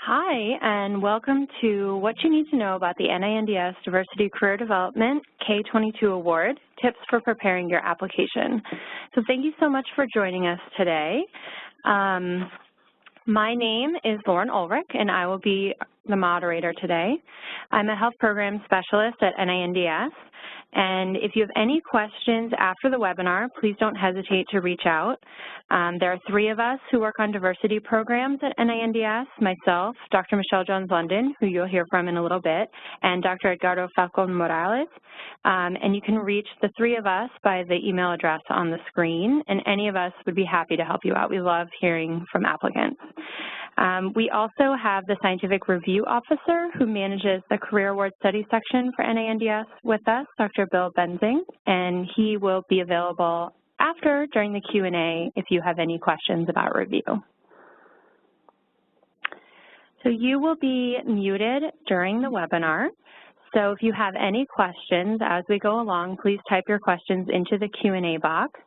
Hi, and welcome to What You Need to Know About the NINDS Diversity Career Development K22 Award, Tips for Preparing Your Application. So thank you so much for joining us today. My name is Lauren Ulrich, and I will be the moderator today. I'm a health program specialist at NINDS, and if you have any questions after the webinar, please don't hesitate to reach out. There are three of us who work on diversity programs at NINDS, myself, Dr. Michelle Jones-London, who you'll hear from in a little bit, and Dr. Edgardo Falcon-Morales. And you can reach the three of us by the email address on the screen, and any of us would be happy to help you out. We love hearing from applicants. We also have the Scientific Review Officer who manages the Career Award Study section for NINDS with us, Dr. Bill Benzing, and he will be available after during the Q&A if you have any questions about review. So you will be muted during the webinar. So if you have any questions as we go along, please type your questions into the Q&A box,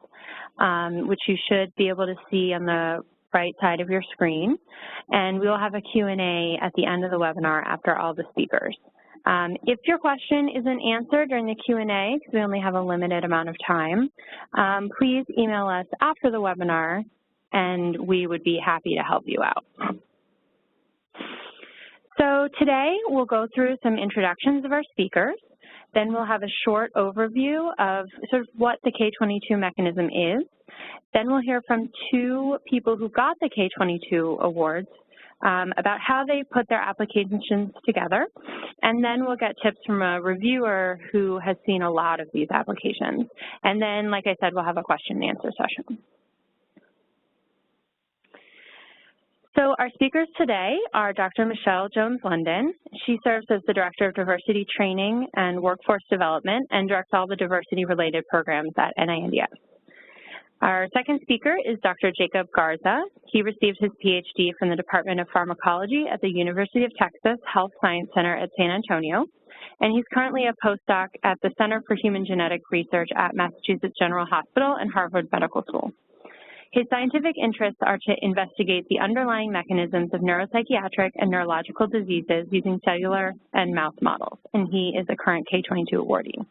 which you should be able to see on the right side of your screen, and we will have a Q&A at the end of the webinar after all the speakers. If your question isn't answered during the Q&A, because we only have a limited amount of time, please email us after the webinar, and we would be happy to help you out. So today, we'll go through some introductions of our speakers. Then we'll have a short overview of sort of what the K22 mechanism is. Then we'll hear from two people who got the K22 awards about how they put their applications together. And then we'll get tips from a reviewer who has seen a lot of these applications. And then, like I said, we'll have a question and answer session. So our speakers today are Dr. Michelle Jones-London. She serves as the Director of Diversity Training and Workforce Development and directs all the diversity-related programs at NINDS. Our second speaker is Dr. Jacob Garza. He received his PhD from the Department of Pharmacology at the University of Texas Health Science Center at San Antonio, and he's currently a postdoc at the Center for Human Genetic Research at Massachusetts General Hospital and Harvard Medical School. His scientific interests are to investigate the underlying mechanisms of neuropsychiatric and neurological diseases using cellular and mouse models, and he is a current K22 awardee.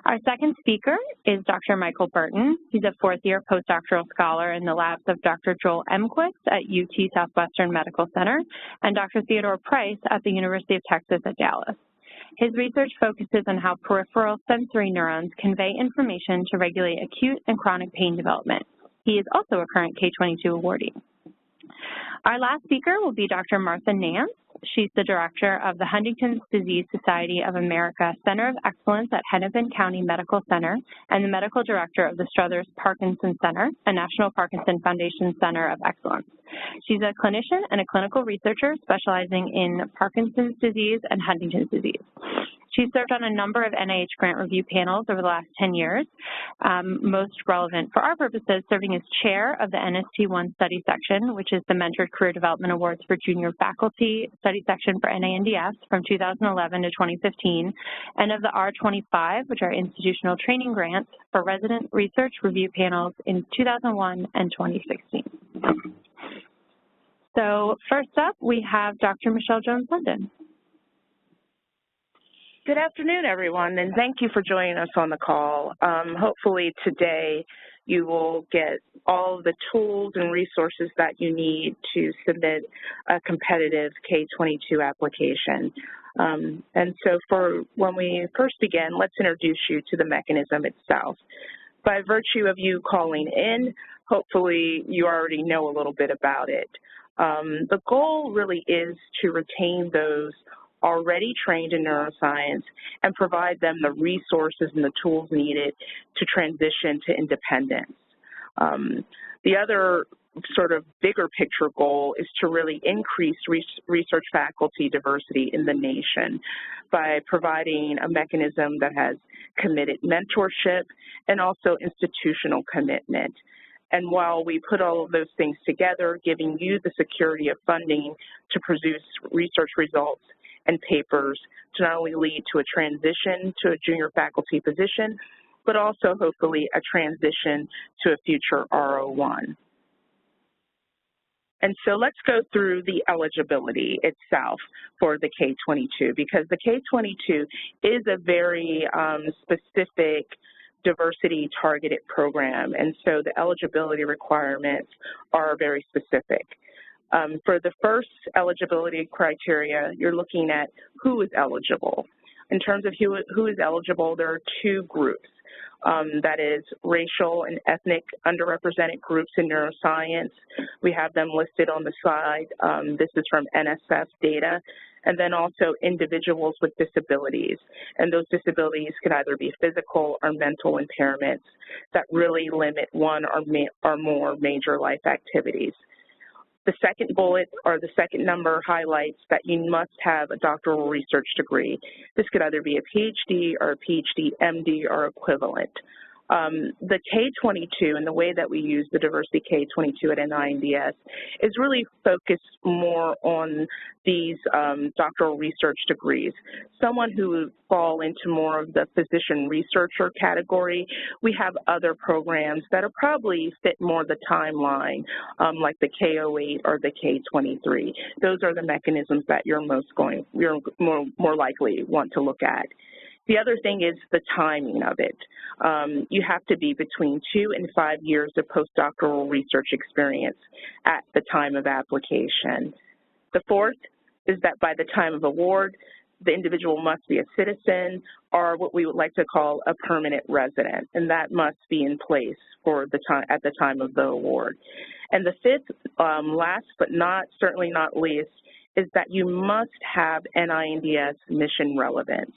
Our second speaker is Dr. Michael Burton. He's a fourth-year postdoctoral scholar in the labs of Dr. Joel Emquist at UT Southwestern Medical Center and Dr. Theodore Price at the University of Texas at Dallas. His research focuses on how peripheral sensory neurons convey information to regulate acute and chronic pain development. He is also a current K22 awardee. Our last speaker will be Dr. Martha Nance. She's the director of the Huntington's Disease Society of America Center of Excellence at Hennepin County Medical Center and the medical director of the Struthers Parkinson Center, a National Parkinson Foundation Center of Excellence. She's a clinician and a clinical researcher specializing in Parkinson's disease and Huntington's disease. She's served on a number of NIH grant review panels over the last 10 years, most relevant for our purposes, serving as chair of the NST1 study section, which is the Mentored Career Development Awards for Junior Faculty study section for NINDS from 2011 to 2015, and of the R25, which are institutional training grants for resident research review panels in 2001 and 2016. So first up, we have Dr. Michelle Jones-London. Good afternoon, everyone, and thank you for joining us on the call. Hopefully today you will get all of the tools and resources that you need to submit a competitive K22 application. And so when we first begin, let's introduce you to the mechanism itself. By virtue of you calling in, hopefully you already know a little bit about it. The goal really is to retain those already trained in neuroscience and provide them the resources and the tools needed to transition to independence. The other sort of bigger picture goal is to really increase research faculty diversity in the nation by providing a mechanism that has committed mentorship and also institutional commitment. And while we put all of those things together, giving you the security of funding to produce research results and papers to not only lead to a transition to a junior faculty position, but also hopefully a transition to a future R01. And so let's go through the eligibility itself for the K22, because the K22 is a very specific diversity targeted program, and so the eligibility requirements are very specific. For the first eligibility criteria, you're looking at who is eligible. In terms of who is eligible, there are two groups. That is racial and ethnic underrepresented groups in neuroscience. We have them listed on the slide. This is from NSF data. And then also individuals with disabilities. And those disabilities could either be physical or mental impairments that really limit one or more major life activities. The second bullet, or the second number, highlights that you must have a doctoral research degree. This could either be a PhD or a PhD, MD, or equivalent. The K22 and the way that we use the diversity K22 at NINDS is really focused more on these doctoral research degrees. Someone who would fall into more of the physician researcher category, we have other programs that are probably fit more the timeline, like the K08 or the K23. Those are the mechanisms that you're more likely want to look at. The other thing is the timing of it. You have to be between 2 and 5 years of postdoctoral research experience at the time of application. The fourth is that by the time of award, the individual must be a citizen or what we would like to call a permanent resident, and that must be in place for the time at the time of the award. And the fifth, last but certainly not least, is that you must have NINDS mission relevance.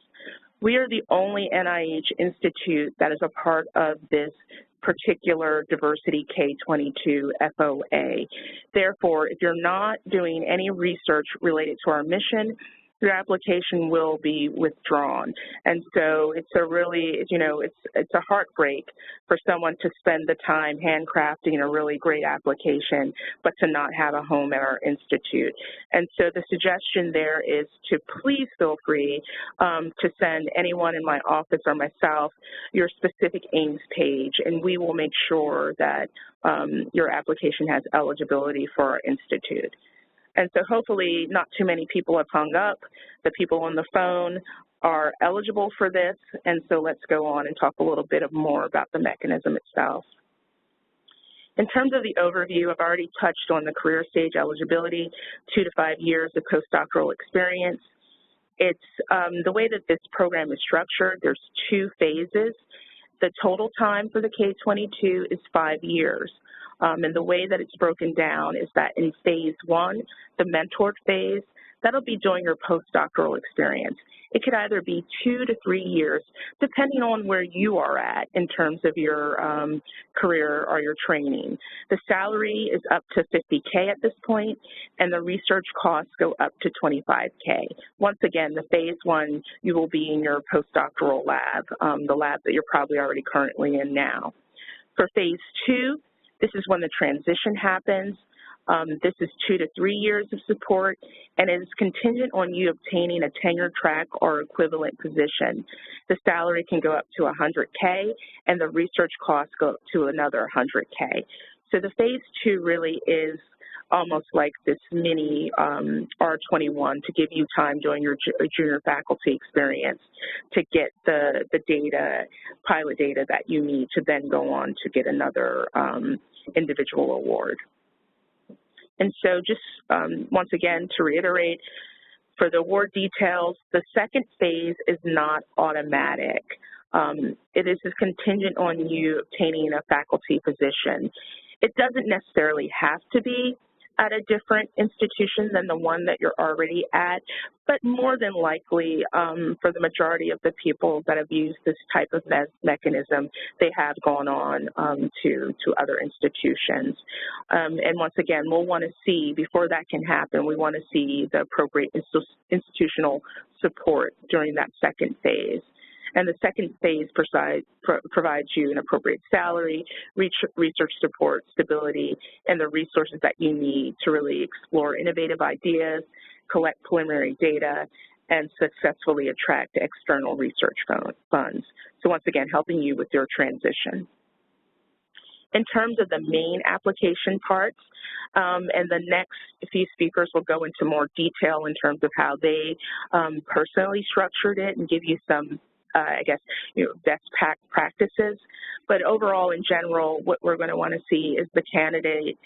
We are the only NIH institute that is a part of this particular diversity K22 FOA. Therefore, if you're not doing any research related to our mission, your application will be withdrawn. And so it's a really, it's a heartbreak for someone to spend the time handcrafting a really great application, but to not have a home at our institute. And so the suggestion there is to please feel free to send anyone in my office or myself your specific aims page, and we will make sure that your application has eligibility for our institute. And so hopefully not too many people have hung up. The people on the phone are eligible for this, and so let's go on and talk a little bit more about the mechanism itself. In terms of the overview, I've already touched on the career stage eligibility, 2 to 5 years of postdoctoral experience. It's the way that this program is structured, there's 2 phases. The total time for the K22 is 5 years. And the way that it's broken down is that in phase 1, the mentored phase, that'll be during your postdoctoral experience. It could either be 2 to 3 years, depending on where you are at in terms of your career or your training. The salary is up to $50K at this point, and the research costs go up to $25K. Once again, the phase 1, you will be in your postdoctoral lab, the lab that you're probably already currently in now. For phase 2, this is when the transition happens. This is 2 to 3 years of support, and it is contingent on you obtaining a tenure track or equivalent position. The salary can go up to $100K, and the research costs go up to another $100K. So the phase 2 really is almost like this mini R21 to give you time during your junior faculty experience to get the data, pilot data that you need to then go on to get another individual award. And so just once again, to reiterate, for the award details, the second phase is not automatic. It is contingent on you obtaining a faculty position. It doesn't necessarily have to be at a different institution than the one that you're already at, but more than likely, for the majority of the people that have used this type of mechanism, they have gone on to other institutions. And once again, we'll want to see, before that can happen, we want to see the appropriate institutional support during that second phase. And the second phase provides you an appropriate salary, research support, stability, and the resources that you need to really explore innovative ideas, collect preliminary data, and successfully attract external research funds. So once again, helping you with your transition. In terms of the main application parts, and the next few speakers will go into more detail in terms of how they personally structured it and give you some, best practices. But overall, in general, what we're going to want to see is the candidate,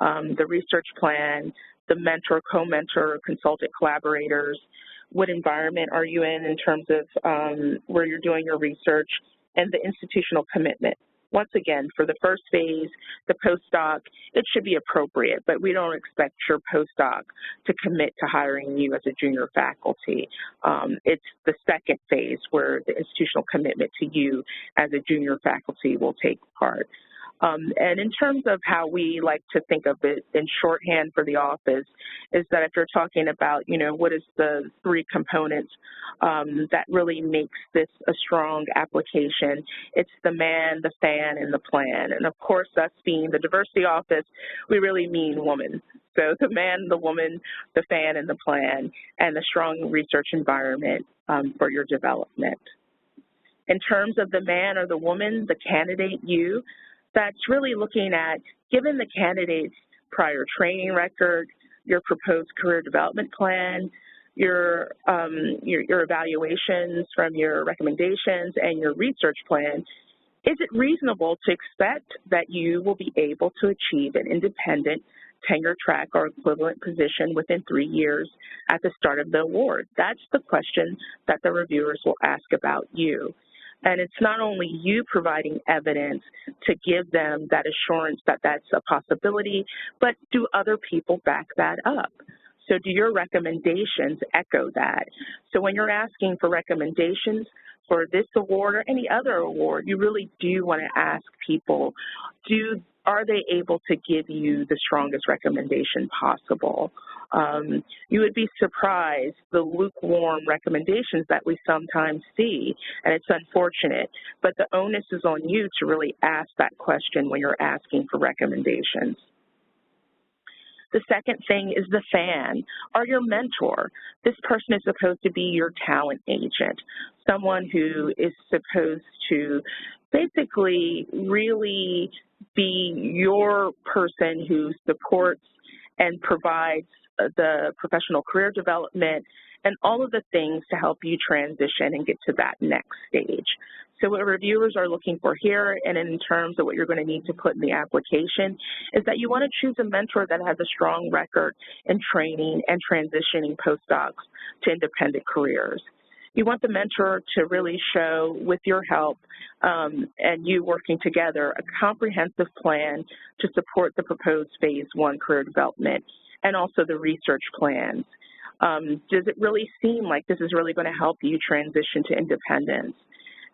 the research plan, the mentor, co-mentor, consultant collaborators, what environment are you in terms of where you're doing your research, and the institutional commitment. Once again, for the first phase, the postdoc, it should be appropriate, but we don't expect your postdoc to commit to hiring you as a junior faculty. It's the second phase where the institutional commitment to you as a junior faculty will take part. And in terms of how we like to think of it in shorthand for the office is that if you're talking about, what is the three components that really makes this a strong application, it's the man, the fan, and the plan. And of course, us being the diversity office, we really mean woman. So the man, the woman, the fan, and the plan, and the strong research environment for your development. In terms of the man or the woman, the candidate, you, that's really looking at, given the candidate's prior training record, your proposed career development plan, your evaluations from your recommendations, and your research plan, is it reasonable to expect that you will be able to achieve an independent tenure track or equivalent position within 3 years at the start of the award? That's the question that the reviewers will ask about you. And it's not only you providing evidence to give them that assurance that that's a possibility, but do other people back that up? So do your recommendations echo that? So when you're asking for recommendations for this award or any other award, you really do want to ask people, are they able to give you the strongest recommendation possible? You would be surprised the lukewarm recommendations that we sometimes see, and it's unfortunate, but the onus is on you to really ask that question when you're asking for recommendations. The second thing is the fan, or your mentor. This person is supposed to be your talent agent, someone who is supposed to basically really be your person who supports and provides the professional career development and all of the things to help you transition and get to that next stage. So what reviewers are looking for here, and in terms of what you're going to need to put in the application, is that you want to choose a mentor that has a strong record in training and transitioning postdocs to independent careers. You want the mentor to really show, with your help and you working together, a comprehensive plan to support the proposed Phase 1 career development and also the research plans. Does it really seem like this is really going to help you transition to independence?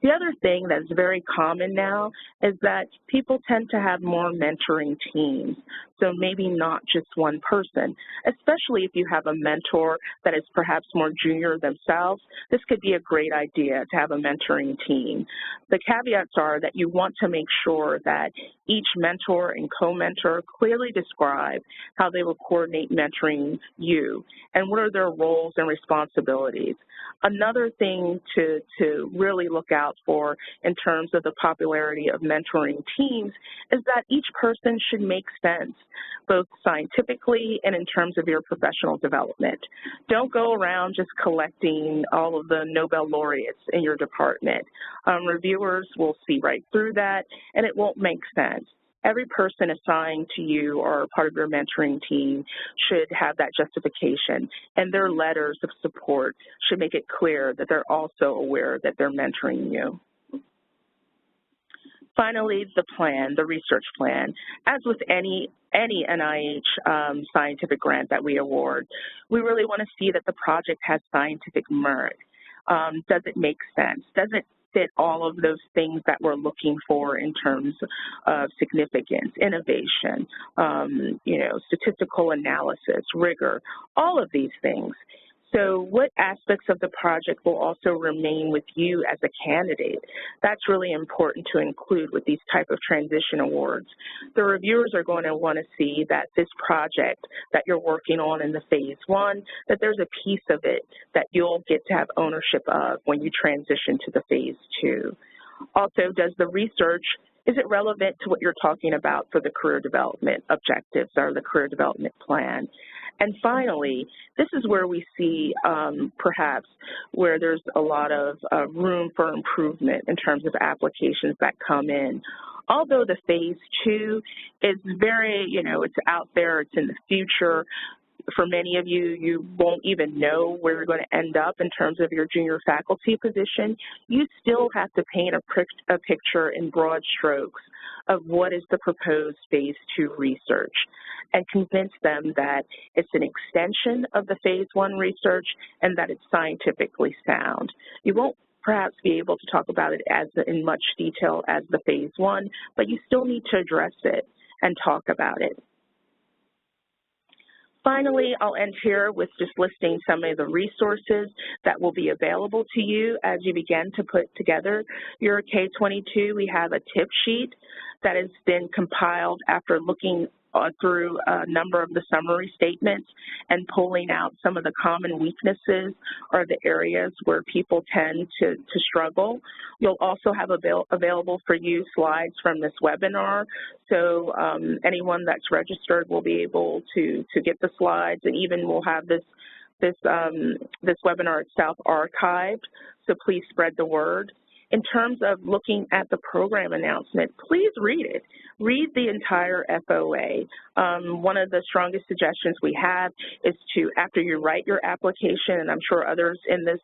The other thing that's very common now is that people tend to have more mentoring teams, so maybe not just one person, especially if you have a mentor that is perhaps more junior themselves. This could be a great idea to have a mentoring team. The caveats are that you want to make sure that each mentor and co-mentor clearly describe how they will coordinate mentoring you and what are their roles and responsibilities. Another thing to really look out for in terms of the popularity of mentoring teams is that each person should make sense, both scientifically and in terms of your professional development. Don't go around just collecting all of the Nobel laureates in your department. Reviewers will see right through that, and it won't make sense. Every person assigned to you or part of your mentoring team should have that justification, and their letters of support should make it clear that they're also aware that they're mentoring you. Finally, the plan, the research plan. As with any NIH scientific grant that we award, we really want to see that the project has scientific merit. Does it make sense? Does it fit all of those things that we're looking for in terms of significance, innovation, statistical analysis, rigor, all of these things. So what aspects of the project will also remain with you as a candidate? That's really important to include with these type of transition awards. The reviewers are going to want to see that this project that you're working on in the Phase 1, that there's a piece of it that you'll get to have ownership of when you transition to the Phase 2. Also, does the research Is it relevant to what you're talking about for the career development objectives or the career development plan? And finally, this is where we see perhaps where there's a lot of room for improvement in terms of applications that come in. Although the phase 2 is very, it's out there, it's in the future. For many of you, you won't even know where you're going to end up in terms of your junior faculty position. You still have to paint a picture in broad strokes of what is the proposed phase 2 research and convince them that it's an extension of the phase 1 research and that it's scientifically sound. You won't perhaps be able to talk about it in much detail as the phase 1, but you still need to address it and talk about it. Finally, I'll end here with just listing some of the resources that will be available to you as you begin to put together your K22. We have a tip sheet that has been compiled after looking through a number of the summary statements and pulling out some of the common weaknesses or the areas where people tend to struggle. You'll also have available for you slides from this webinar, so anyone that's registered will be able to get the slides, and even we'll have this webinar itself archived, so please spread the word. In terms of looking at the program announcement, please read it. Read the entire FOA. One of the strongest suggestions we have is to, after you write your application, and I'm sure others in this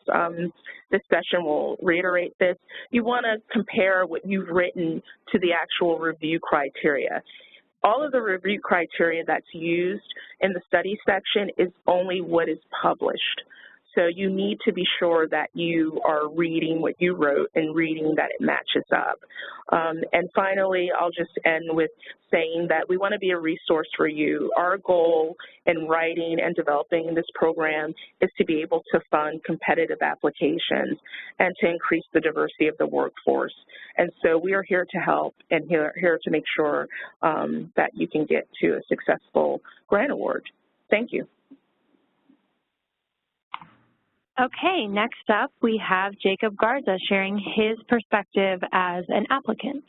session will reiterate this, you want to compare what you've written to the actual review criteria. All of the review criteria that's used in the study section is only what is published. So you need to be sure that you are reading what you wrote and reading that it matches up. And finally, I'll just end with saying that we want to be a resource for you. Our goal in writing and developing this program is to be able to fund competitive applications and to increase the diversity of the workforce. And so we are here to help and here to make sure that you can get to a successful grant award. Thank you. Okay, next up we have Jacob Garza sharing his perspective as an applicant.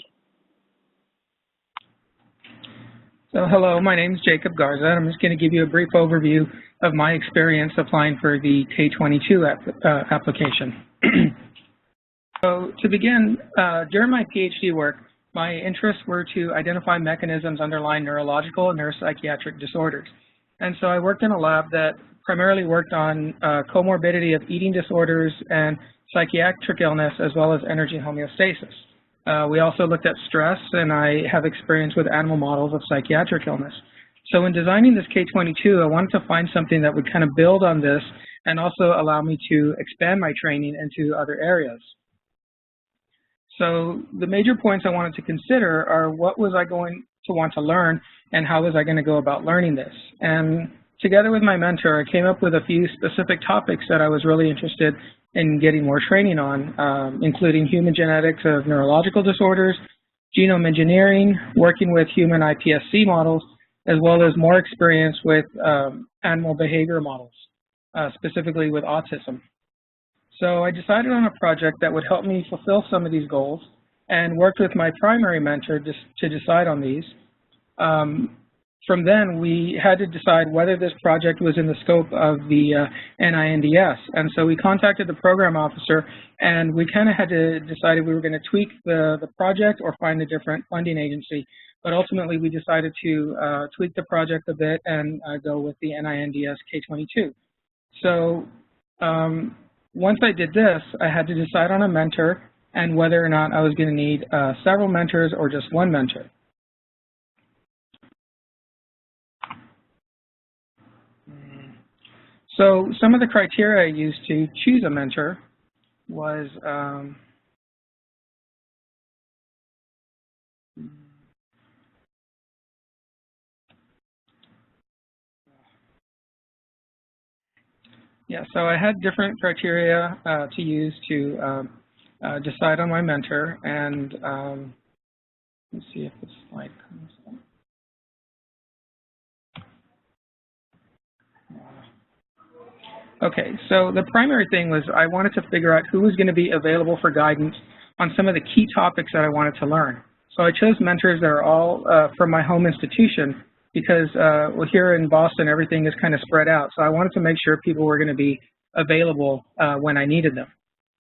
So hello, my name is Jacob Garza, and I'm just going to give you a brief overview of my experience applying for the K22 application. So to begin, during my PhD work, my interests were to identify mechanisms underlying neurological and neuropsychiatric disorders. And so I worked in a lab that primarily worked on comorbidity of eating disorders and psychiatric illness, as well as energy homeostasis. We also looked at stress, and I have experience with animal models of psychiatric illness. So in designing this K22, I wanted to find something that would kind of build on this and also allow me to expand my training into other areas. So the major points I wanted to consider are what was I going to want to learn and how was I going to go about learning this. And together with my mentor, I came up with a few specific topics that I was really interested in getting more training on, including human genetics of neurological disorders, genome engineering, working with human iPSC models, as well as more experience with animal behavior models, specifically with autism. So I decided on a project that would help me fulfill some of these goals and worked with my primary mentor to decide on these. From then, we had to decide whether this project was in the scope of the NINDS. And so we contacted the program officer, and we kind of had to decide if we were going to tweak the project or find a different funding agency. But ultimately, we decided to tweak the project a bit and go with the NINDS K22. So once I did this, I had to decide on a mentor and whether or not I was going to need several mentors or just one mentor. So some of the criteria I used to choose a mentor was so I had different criteria to use to decide on my mentor, and let's see if this slide comes up. Okay, so the primary thing was I wanted to figure out who was going to be available for guidance on some of the key topics that I wanted to learn. So I chose mentors that are all from my home institution because well, here in Boston, everything is kind of spread out. So I wanted to make sure people were going to be available when I needed them.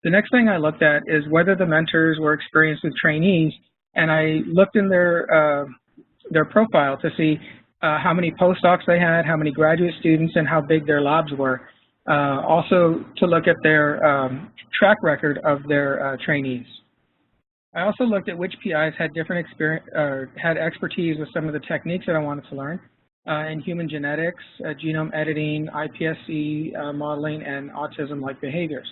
The next thing I looked at is whether the mentors were experienced with trainees, and I looked in their profile to see how many postdocs they had, how many graduate students, and how big their labs were. Also to look at their track record of their trainees. I also looked at which PIs had different experience, had expertise with some of the techniques that I wanted to learn in human genetics, genome editing, iPSC modeling, and autism-like behaviors.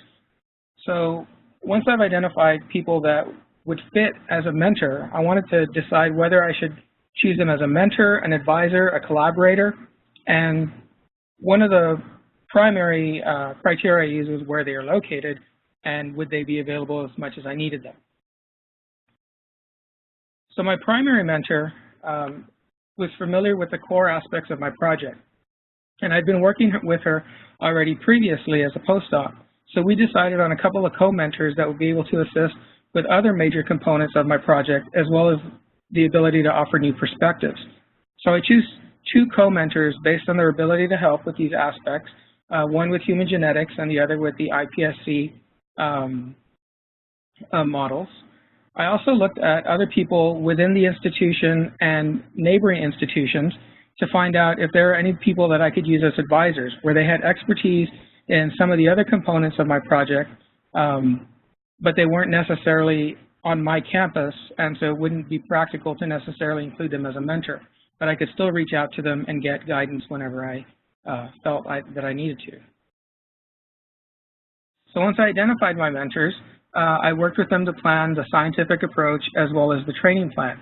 So once I've identified people that would fit as a mentor, I wanted to decide whether I should choose them as a mentor, an advisor, a collaborator, and one of the primary criteria I used was where they are located and would they be available as much as I needed them. So my primary mentor was familiar with the core aspects of my project, and I'd been working with her already previously as a postdoc. So we decided on a couple of co-mentors that would be able to assist with other major components of my project, as well as the ability to offer new perspectives. So I choose two co-mentors based on their ability to help with these aspects, one with human genetics and the other with the iPSC models. I also looked at other people within the institution and neighboring institutions to find out if there are any people that I could use as advisors, where they had expertise in some of the other components of my project, but they weren't necessarily on my campus, and so it wouldn't be practical to necessarily include them as a mentor. But I could still reach out to them and get guidance whenever I felt that I needed to. So once I identified my mentors, I worked with them to plan the scientific approach as well as the training plan.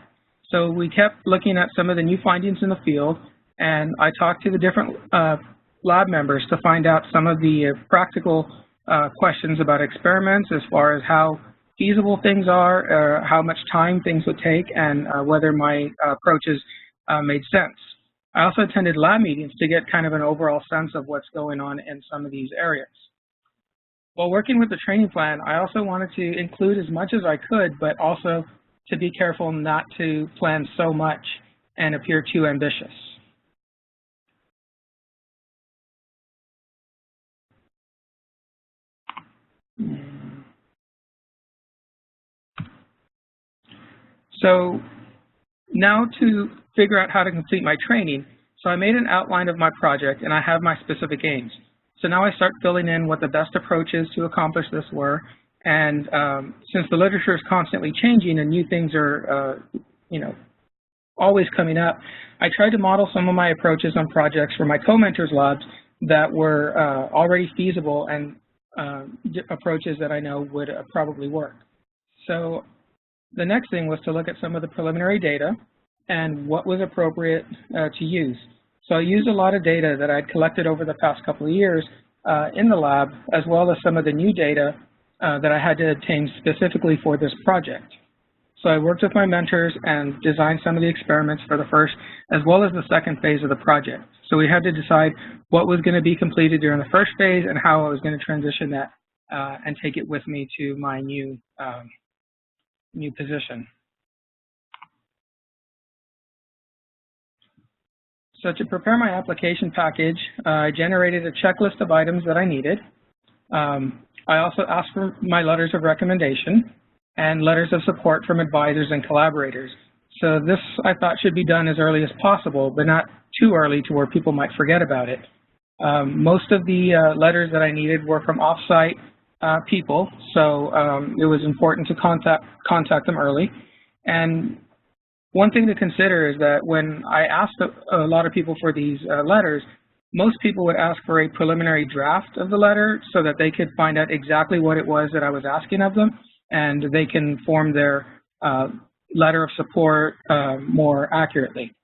So we kept looking at some of the new findings in the field, and I talked to the different lab members to find out some of the practical questions about experiments as far as how feasible things are, how much time things would take, and whether my approaches made sense. I also attended lab meetings to get kind of an overall sense of what's going on in some of these areas. While working with the training plan, I also wanted to include as much as I could, but also to be careful not to plan so much and appear too ambitious. So now to figure out how to complete my training, so I made an outline of my project and I have my specific aims. So now I start filling in what the best approaches to accomplish this were, and since the literature is constantly changing and new things are, always coming up, I tried to model some of my approaches on projects for my co-mentors labs that were already feasible and approaches that I know would probably work. So the next thing was to look at some of the preliminary data and what was appropriate to use. So I used a lot of data that I'd collected over the past couple of years in the lab, as well as some of the new data that I had to obtain specifically for this project. So I worked with my mentors and designed some of the experiments for the first as well as the second phase of the project. So we had to decide what was going to be completed during the first phase and how I was going to transition that and take it with me to my new position. So to prepare my application package, I generated a checklist of items that I needed. I also asked for my letters of recommendation and letters of support from advisors and collaborators. So this, I thought, should be done as early as possible, but not too early to where people might forget about it. Most of the letters that I needed were from off-site people, so it was important to contact them early. And one thing to consider is that when I asked a lot of people for these letters, most people would ask for a preliminary draft of the letter so that they could find out exactly what it was that I was asking of them, and they can form their letter of support more accurately.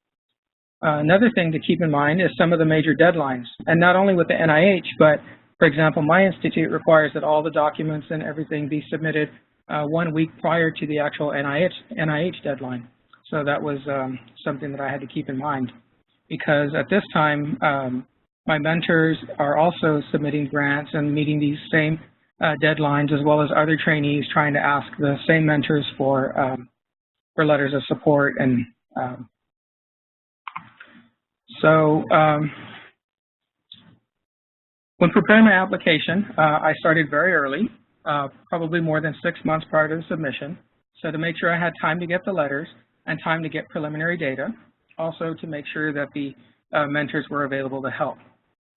Another thing to keep in mind is some of the major deadlines, and not only with the NIH, but for example, my institute requires that all the documents and everything be submitted 1 week prior to the actual NIH deadline. So that was something that I had to keep in mind, because at this time, my mentors are also submitting grants and meeting these same deadlines, as well as other trainees trying to ask the same mentors for for letters of support. And when preparing my application, I started very early, probably more than 6 months prior to the submission. So to make sure I had time to get the letters and time to get preliminary data, also to make sure that the mentors were available to help.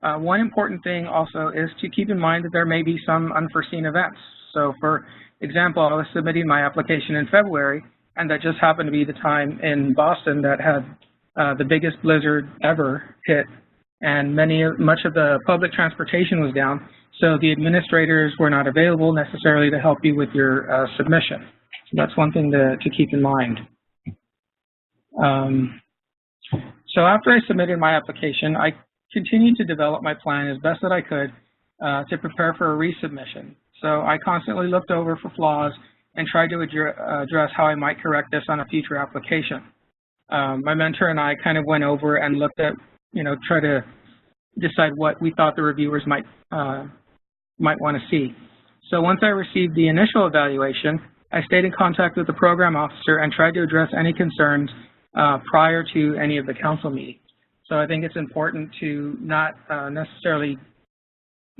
One important thing also is to keep in mind that there may be some unforeseen events. So for example, I was submitting my application in February, and that just happened to be the time in Boston that had the biggest blizzard ever hit, and much of the public transportation was down, so the administrators were not available necessarily to help you with your submission. So that's one thing to keep in mind. So after I submitted my application, I continued to develop my plan as best that I could to prepare for a resubmission. So I constantly looked over for flaws and tried to address how I might correct this on a future application. My mentor and I kind of went over and looked at, try to decide what we thought the reviewers might want to see. So once I received the initial evaluation, I stayed in contact with the program officer and tried to address any concerns prior to any of the council meetings. So I think it's important to not necessarily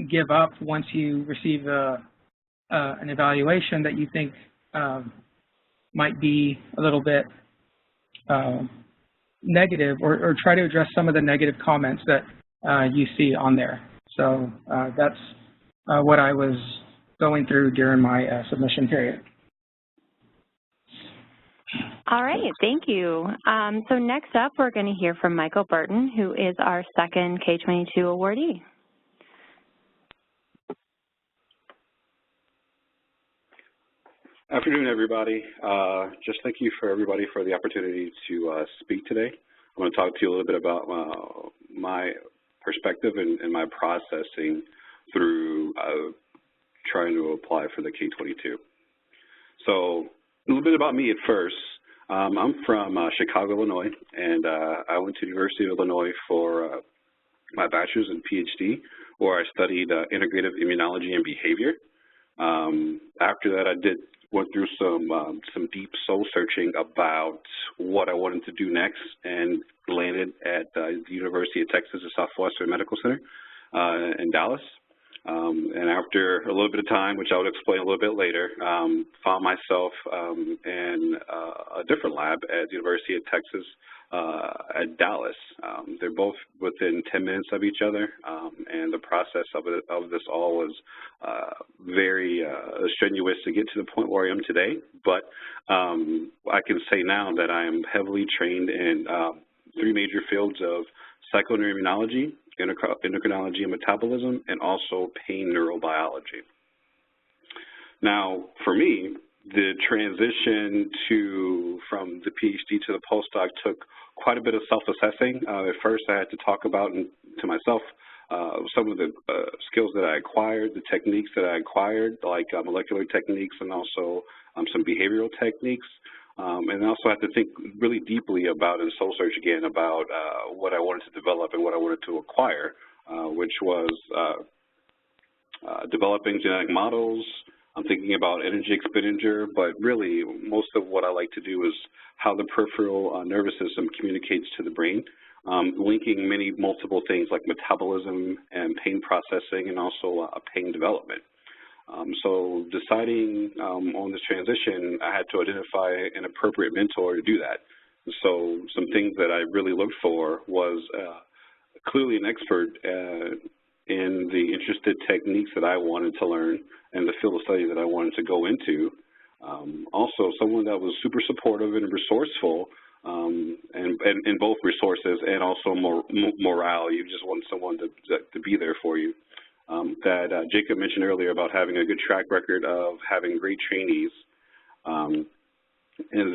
give up once you receive an evaluation that you think might be a little bit negative, or try to address some of the negative comments that you see on there. So that's what I was going through during my submission period. All right, thank you. So next up, we're going to hear from Michael Burton, who is our second K22 awardee. Afternoon, everybody. Just thank you for everybody for the opportunity to speak today. I'm going to talk to you a little bit about my perspective and my processing through trying to apply for the K22. So a little bit about me at first. I'm from Chicago, Illinois, and I went to the University of Illinois for my bachelor's and PhD, where I studied integrative immunology and behavior. After that, I went through some deep soul searching about what I wanted to do next, and landed at the University of Texas at Southwestern Medical Center in Dallas. And after a little bit of time, which I would explain a little bit later, found myself in a different lab at the University of Texas at Dallas. They're both within 10 minutes of each other, and the process of this all was very strenuous to get to the point where I am today. But I can say now that I am heavily trained in 3 major fields of psychoneuroimmunology, endocrinology and metabolism, and also pain neurobiology. Now, for me, the transition from the PhD to the postdoc took quite a bit of self-assessing. At first, I had to talk about to myself some of the skills that I acquired, the techniques that I acquired, like molecular techniques and also some behavioral techniques. And I also had to think really deeply about, and soul search again, about what I wanted to develop and what I wanted to acquire, which was developing genetic models. I'm thinking about energy expenditure, but really most of what I like to do is how the peripheral nervous system communicates to the brain, linking multiple things like metabolism and pain processing, and also pain development. So deciding on this transition, I had to identify an appropriate mentor to do that. So some things that I really looked for was clearly an expert in the interested techniques that I wanted to learn and the field of study that I wanted to go into. Also, someone that was super supportive and resourceful, and in both resources and also morale. You just want someone to be there for you. That Jacob mentioned earlier about having a good track record of having great trainees. And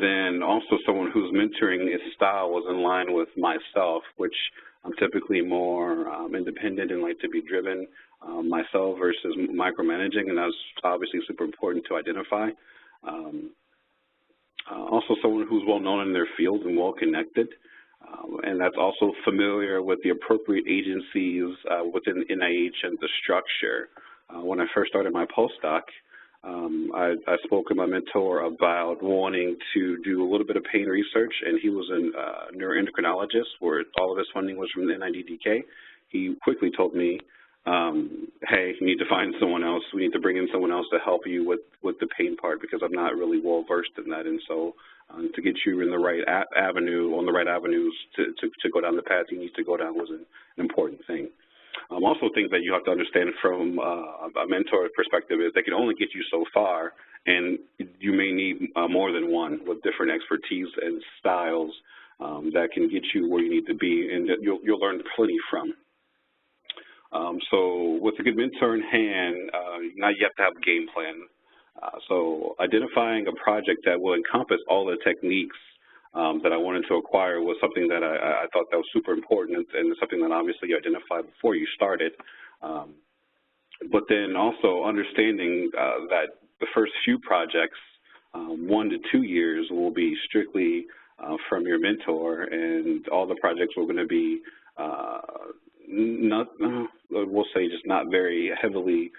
then also someone whose mentoring style was in line with myself, which I'm typically more independent and like to be driven myself versus micromanaging, and that's obviously super important to identify. Also someone who's well known in their field and well connected. And that's also familiar with the appropriate agencies within NIH and the structure. When I first started my postdoc, I spoke with my mentor about wanting to do a little bit of pain research, and he was a neuroendocrinologist where all of his funding was from the NIDDK. He quickly told me, hey, you need to find someone else. We need to bring in someone else to help you with the pain part because I'm not really well versed in that. And so to get you in the right avenue, on the right avenues to go down the path you need to go down was an important thing. Also things that you have to understand from a mentor perspective is they can only get you so far, and you may need more than one with different expertise and styles that can get you where you need to be, and that you'll learn plenty from. So with a good mentor in hand, now you have to have a game plan. So identifying a project that will encompass all the techniques that I wanted to acquire was something that I thought that was super important, and something that obviously you identified before you started. But then also understanding that the first few projects, 1 to 2 years, will be strictly from your mentor, and all the projects are going to be we'll say just not very heavily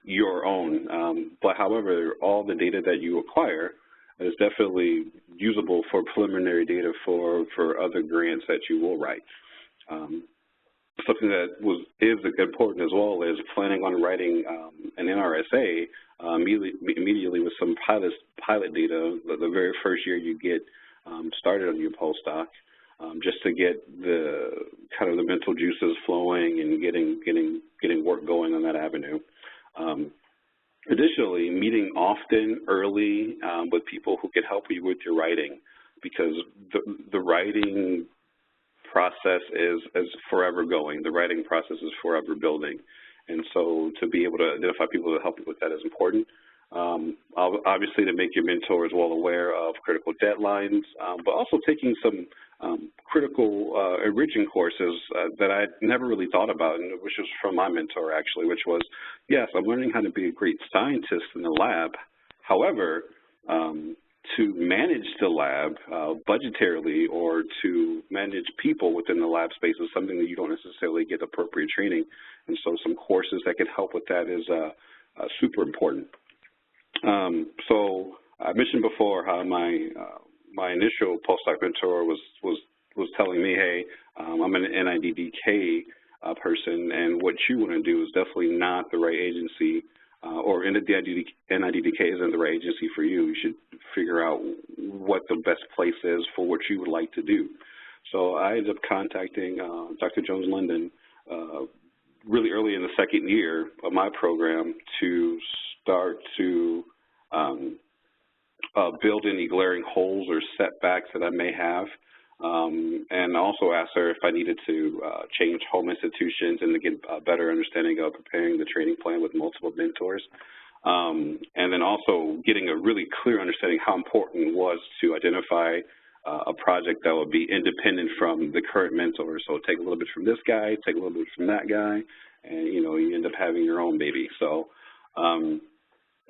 your own. But however, all the data that you acquire is definitely usable for preliminary data for other grants that you will write. Something that is important as well is planning on writing an NRSA immediately with some pilot data the very first year you get started on your postdoc, just to get the kind of the mental juices flowing and getting work going on that avenue. Additionally, meeting often, early, with people who can help you with your writing, because the writing process is forever going. The writing process is forever building. And so to be able to identify people to help you with that is important. Obviously, to make your mentors well aware of critical deadlines, but also taking some critical enriching courses that I never really thought about, and which was from my mentor actually, which was, yes, I'm learning how to be a great scientist in the lab. However, to manage the lab budgetarily or to manage people within the lab space is something that you don't necessarily get appropriate training. And so some courses that can help with that is super important. So I mentioned before how my initial postdoc mentor was telling me, hey, I'm an NIDDK person, and what you want to do is definitely not the right agency, or the NIDDK isn't the right agency for you. You should figure out what the best place is for what you would like to do. So I ended up contacting Dr. Jones-London really early in the second year of my program to start to build any glaring holes or setbacks that I may have, and also asked her if I needed to change home institutions and to get a better understanding of preparing the training plan with multiple mentors, and then also getting a really clear understanding how important it was to identify a project that would be independent from the current mentor. So take a little bit from this guy, take a little bit from that guy, and you end up having your own baby. So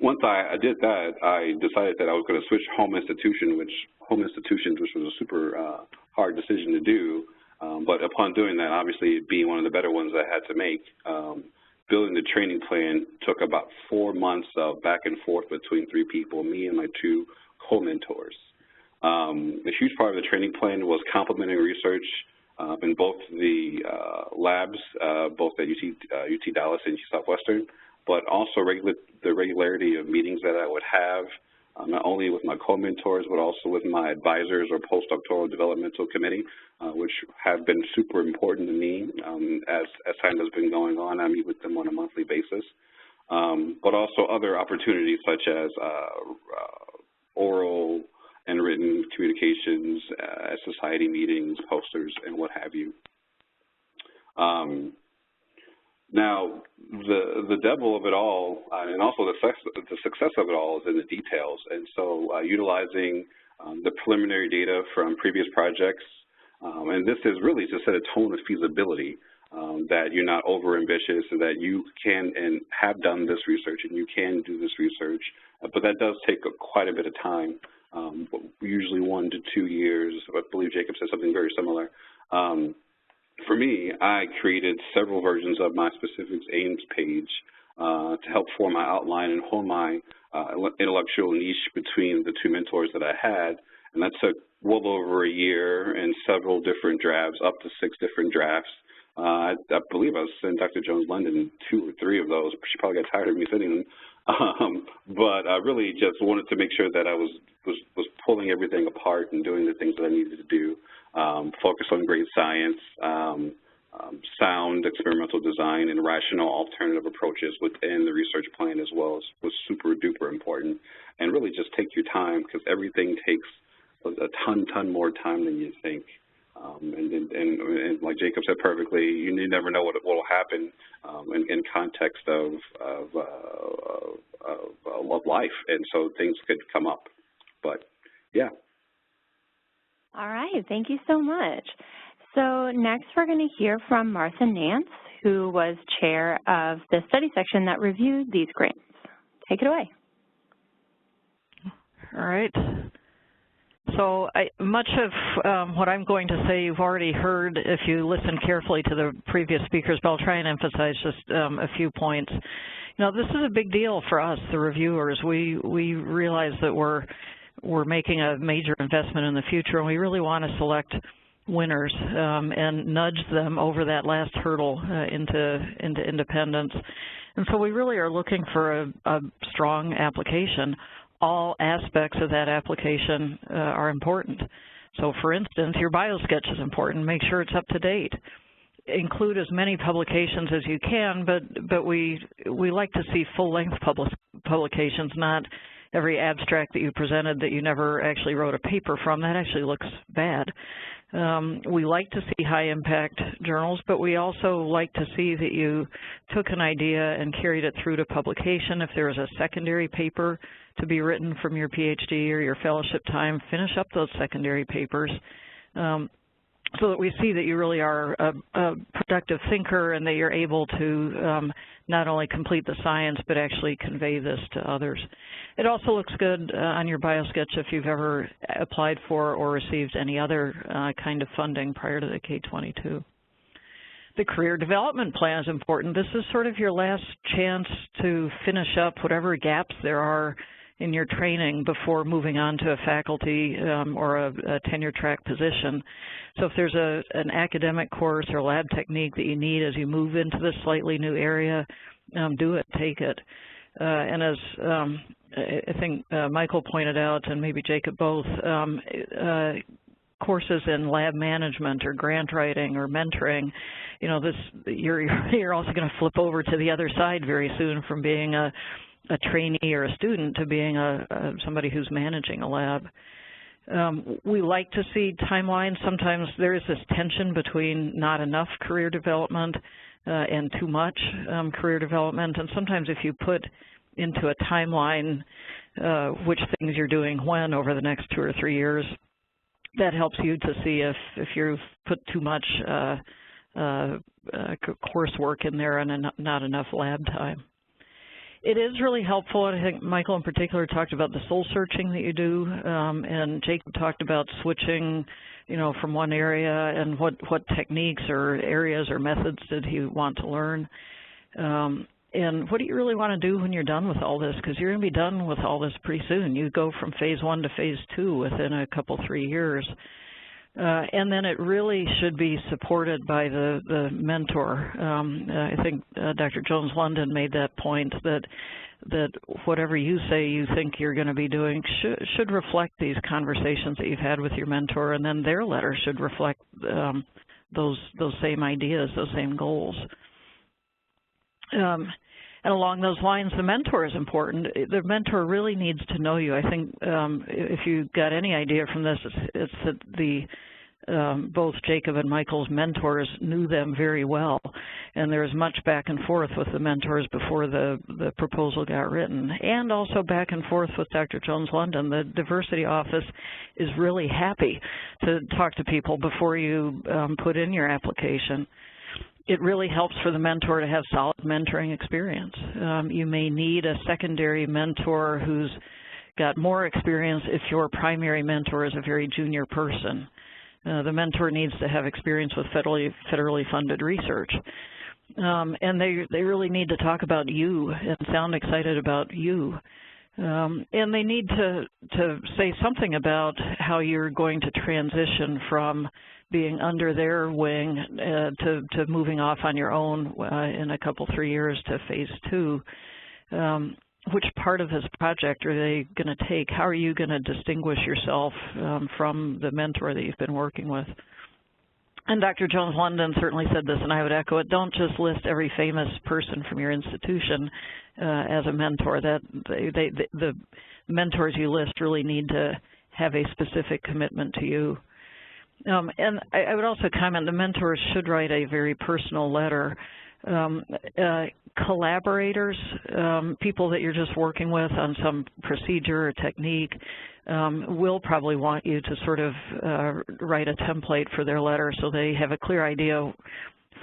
once I did that, I decided that I was going to switch home institutions, which was a super hard decision to do. But upon doing that, obviously being one of the better ones I had to make, building the training plan took about 4 months of back and forth between 3 people, me and my 2 co-mentors. A huge part of the training plan was complementing research in both the labs, both at UT Dallas and UT Southwestern, but also the regularity of meetings that I would have, not only with my co-mentors, but also with my advisors or postdoctoral developmental committee, which have been super important to me as time has been going on. I meet with them on a monthly basis, but also other opportunities such as oral and written communications at society meetings, posters, and what have you. Now, the devil of it all, and also the success of it all, is in the details. And so utilizing the preliminary data from previous projects, and this is really to set a tone of feasibility, that you're not over-ambitious and that you can and have done this research and you can do this research, but that does take quite a bit of time, usually 1 to 2 years. I believe Jacob said something very similar. For me, I created several versions of my specifics aims page to help form my outline and hone my intellectual niche between the two mentors that I had. And that took well over a year and several different drafts, up to 6 different drafts. I believe I was sending Dr. Jones-London 2 or 3 of those. She probably got tired of me sending them. But I really just wanted to make sure that I was pulling everything apart and doing the things that I needed to do. Focus on great science, sound experimental design, and rational alternative approaches within the research plan as well was super duper important. And really just take your time, because everything takes a ton more time than you think. And like Jacob said perfectly, you never know what will happen in context of life, and so things could come up. But yeah. All right, thank you so much. So next we're going to hear from Martha Nance, who was chair of the study section that reviewed these grants. Take it away. All right. So much of what I'm going to say you've already heard if you listen carefully to the previous speakers, but I'll try and emphasize just a few points. You know, this is a big deal for us, the reviewers. We realize that we're making a major investment in the future, and we really want to select winners and nudge them over that last hurdle into independence. And so we really are looking for a strong application. All aspects of that application are important. So for instance, your biosketch is important. Make sure it's up to date. Include as many publications as you can, but we like to see full-length publications, not every abstract that you presented that you never actually wrote a paper from. That actually looks bad. We like to see high-impact journals, but we also like to see that you took an idea and carried it through to publication. If there was a secondary paper to be written from your PhD or your fellowship time, finish up those secondary papers so that we see that you really are a productive thinker and that you're able to not only complete the science but actually convey this to others. It also looks good on your biosketch if you've ever applied for or received any other kind of funding prior to the K22. The career development plan is important. This is sort of your last chance to finish up whatever gaps there are in your training before moving on to a faculty or a tenure track position. So if there's an academic course or lab technique that you need as you move into this slightly new area, do it, take it. And as I think Michael pointed out, and maybe Jacob both, courses in lab management or grant writing or mentoring, you know, you're also going to flip over to the other side very soon from being a trainee or a student to being somebody who's managing a lab. We like to see timelines. Sometimes there is this tension between not enough career development and too much career development. And sometimes if you put into a timeline which things you're doing when over the next 2 or 3 years, that helps you to see if you've put too much coursework in there and not enough lab time. It is really helpful, and I think Michael in particular talked about the soul searching that you do, and Jacob talked about switching, you know, from one area and what techniques or areas or methods did he want to learn. And what do you really want to do when you're done with all this? Because you're going to be done with all this pretty soon. You go from phase 1 to phase 2 within a couple, 3 years. And then it really should be supported by the mentor. I think Dr. Jones-London made that point that whatever you say you think you're going to be doing should reflect these conversations that you've had with your mentor, and then their letter should reflect those same ideas, those same goals. And along those lines, the mentor is important. The mentor really needs to know you. I think if you got any idea from this, it's that both Jacob and Michael's mentors knew them very well, and there was much back and forth with the mentors before the proposal got written, and also back and forth with Dr. Jones-London. The diversity office is really happy to talk to people before you put in your application. It really helps for the mentor to have solid mentoring experience. You may need a secondary mentor who's got more experience if your primary mentor is a very junior person. The mentor needs to have experience with federally funded research. and they really need to talk about you and sound excited about you. And they need to say something about how you're going to transition from being under their wing to moving off on your own in a couple, 3 years to phase 2. Which part of this project are they going to take? How are you going to distinguish yourself from the mentor that you've been working with? And Dr. Jones-London certainly said this, and I would echo it. Don't just list every famous person from your institution as a mentor. That the mentors you list really need to have a specific commitment to you. And I would also comment, the mentors should write a very personal letter. Collaborators, people that you're just working with on some procedure or technique, will probably want you to sort of write a template for their letter so they have a clear idea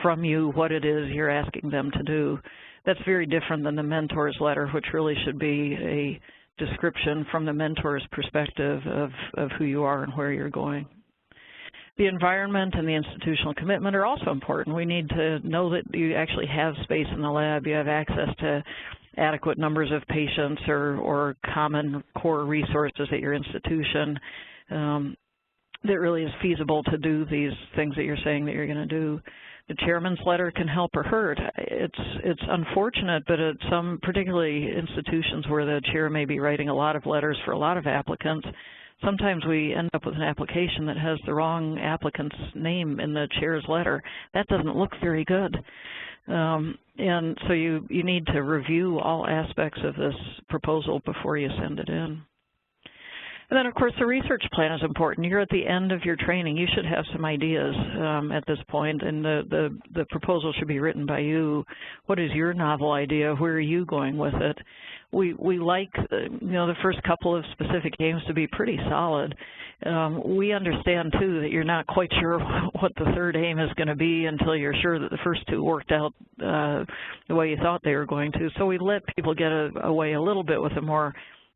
from you what it is you're asking them to do. That's very different than the mentor's letter, which really should be a description from the mentor's perspective of who you are and where you're going. The environment and the institutional commitment are also important. We need to know that you actually have space in the lab, you have access to adequate numbers of patients or common core resources at your institution, that really is feasible to do these things that you're saying that you're going to do. The chairman's letter can help or hurt. It's unfortunate, but at some, particularly institutions where the chair may be writing a lot of letters for a lot of applicants, sometimes we end up with an application that has the wrong applicant's name in the chair's letter. That doesn't look very good. And so you need to review all aspects of this proposal before you send it in. And then, of course, the research plan is important. You're at the end of your training. You should have some ideas at this point, and the proposal should be written by you. What is your novel idea? Where are you going with it? We like, the first couple of specific aims to be pretty solid. We understand, too, that you're not quite sure what the third aim is going to be until you're sure that the first two worked out the way you thought they were going to. So we let people get away a little bit with a more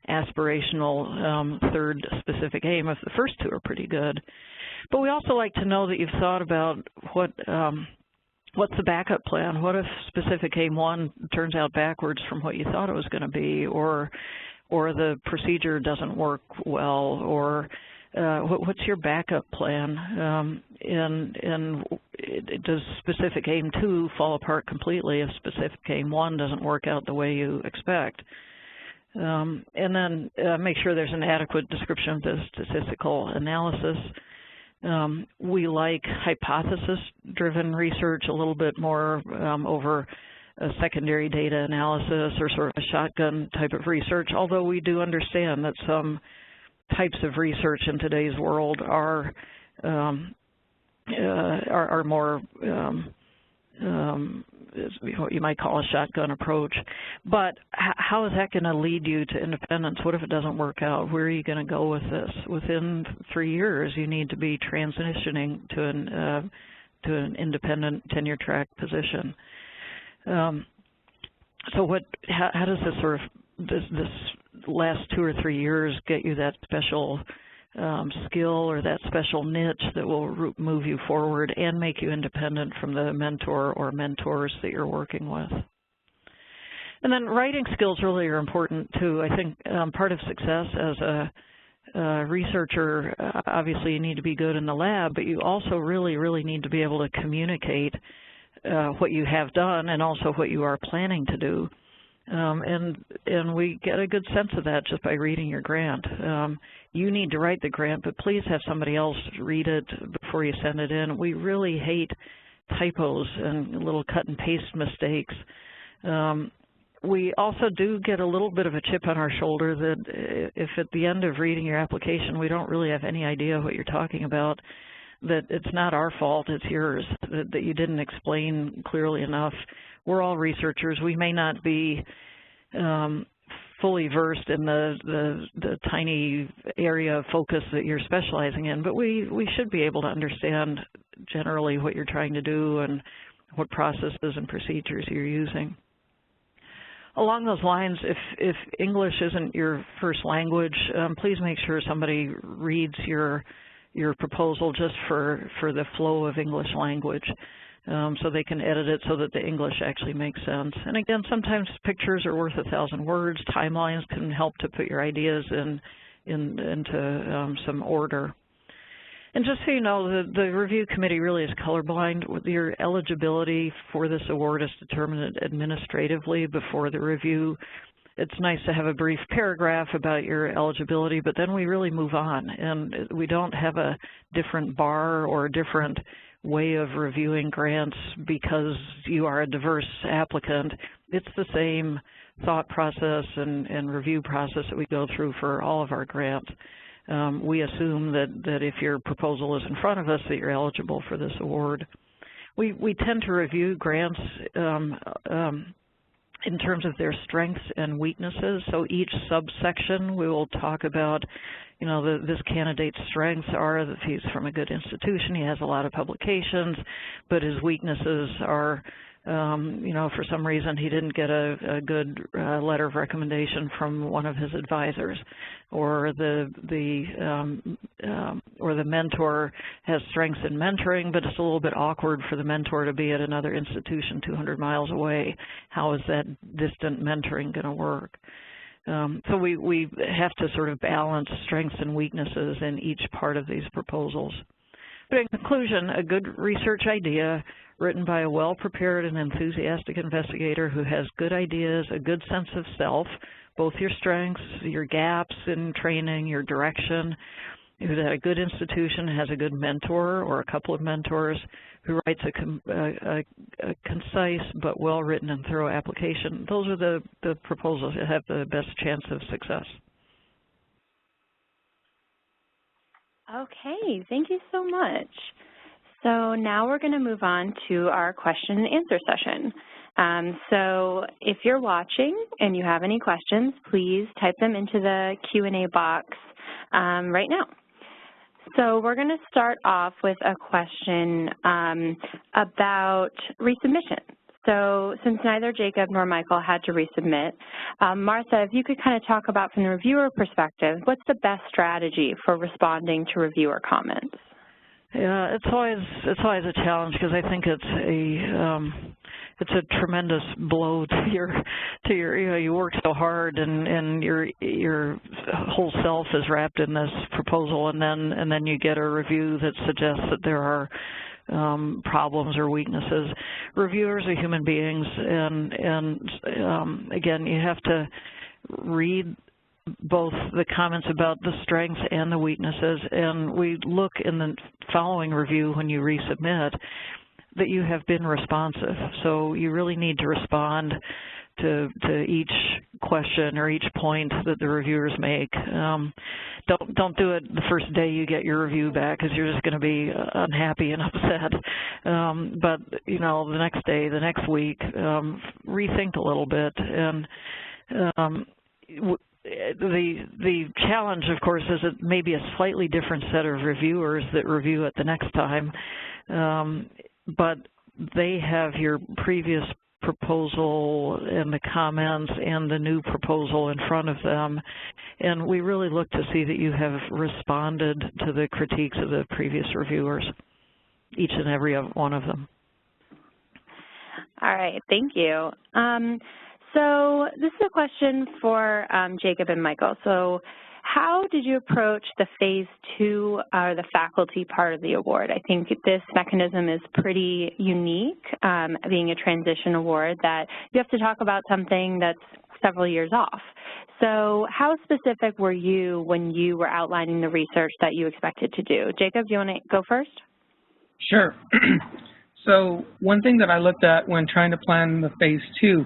aspirational third specific aim if the first two are pretty good. But we also like to know that you've thought about what's the backup plan. What if specific aim 1 turns out backwards from what you thought it was going to be, or the procedure doesn't work well, or what's your backup plan? And does specific aim 2 fall apart completely if specific aim 1 doesn't work out the way you expect? And then make sure there's an adequate description of the statistical analysis. We like hypothesis-driven research a little bit more over a secondary data analysis or sort of a shotgun type of research, although we do understand that some types of research in today's world are more what you might call a shotgun approach. But how is that going to lead you to independence? What if it doesn't work out? Where are you going to go with this? Within 3 years, you need to be transitioning to an independent tenure track position. So how does this sort of this last 2 or 3 years get you that special skill or that special niche that will move you forward and make you independent from the mentor or mentors that you're working with? And then writing skills really are important too. I think part of success as a researcher, obviously you need to be good in the lab, but you also really need to be able to communicate what you have done and also what you are planning to do. And we get a good sense of that just by reading your grant. You need to write the grant, but please have somebody else read it before you send it in. We really hate typos and little cut and paste mistakes. We also do get a little bit of a chip on our shoulder that if at the end of reading your application we don't really have any idea what you're talking about, that it's not our fault, it's yours, that you didn't explain clearly enough. We're all researchers. We may not be fully versed in the tiny area of focus that you're specializing in, but we should be able to understand generally what you're trying to do and what processes and procedures you're using. Along those lines, if English isn't your first language, please make sure somebody reads your proposal just for the flow of English language. so they can edit it so that the English actually makes sense. And again, sometimes pictures are worth 1,000 words. Timelines can help to put your ideas into some order. And just so you know, the review committee really is colorblind. Your eligibility for this award is determined administratively before the review. It's nice to have a brief paragraph about your eligibility, but then we really move on, and we don't have a different bar or a different way of reviewing grants because you are a diverse applicant. It's the same thought process and review process that we go through for all of our grants. We assume that if your proposal is in front of us, that you're eligible for this award. We tend to review grants in terms of their strengths and weaknesses. So each subsection we will talk about, you know, this candidate's strengths are that he's from a good institution, he has a lot of publications, but his weaknesses are, you know, for some reason he didn't get a good letter of recommendation from one of his advisors, or the mentor has strengths in mentoring, but it's a little bit awkward for the mentor to be at another institution 200 miles away. How is that distant mentoring going to work? So we have to sort of balance strengths and weaknesses in each part of these proposals. But in conclusion, a good research idea written by a well-prepared and enthusiastic investigator who has good ideas, a good sense of self, both your strengths, your gaps in training, your direction, who's at a good institution, has a good mentor or a couple of mentors, who writes a concise but well-written and thorough application. Those are the proposals that have the best chance of success. Okay, thank you so much. So now we're going to move on to our question and answer session. So if you're watching and you have any questions, please type them into the Q&A box right now. So we're going to start off with a question about resubmission. So since neither Jacob nor Michael had to resubmit, Martha, if you could kind of talk about from the reviewer perspective, what's the best strategy for responding to reviewer comments? Yeah, it's always a challenge because I think it's a tremendous blow to your you know, you work so hard and your whole self is wrapped in this proposal, and then you get a review that suggests that there are problems or weaknesses. Reviewers are human beings, and again, you have to read both the comments about the strengths and the weaknesses, and we look in the following review when you resubmit that you have been responsive. So you really need to respond to each question or each point that the reviewers make. Don't do it the first day you get your review back, because you're just going to be unhappy and upset. But you know, the next day, the next week, rethink a little bit. And the challenge, of course, is it may be a slightly different set of reviewers that review it the next time, but they have your previous proposal and the comments and the new proposal in front of them, and we really look to see that you have responded to the critiques of the previous reviewers, each and every one of them. All right, thank you. So this is a question for Jacob and Michael. So how did you approach the phase 2 or the faculty part of the award? I think this mechanism is pretty unique, being a transition award, that you have to talk about something that's several years off. So how specific were you when you were outlining the research that you expected to do? Jacob, do you want to go first? Sure. So one thing that I looked at when trying to plan the phase 2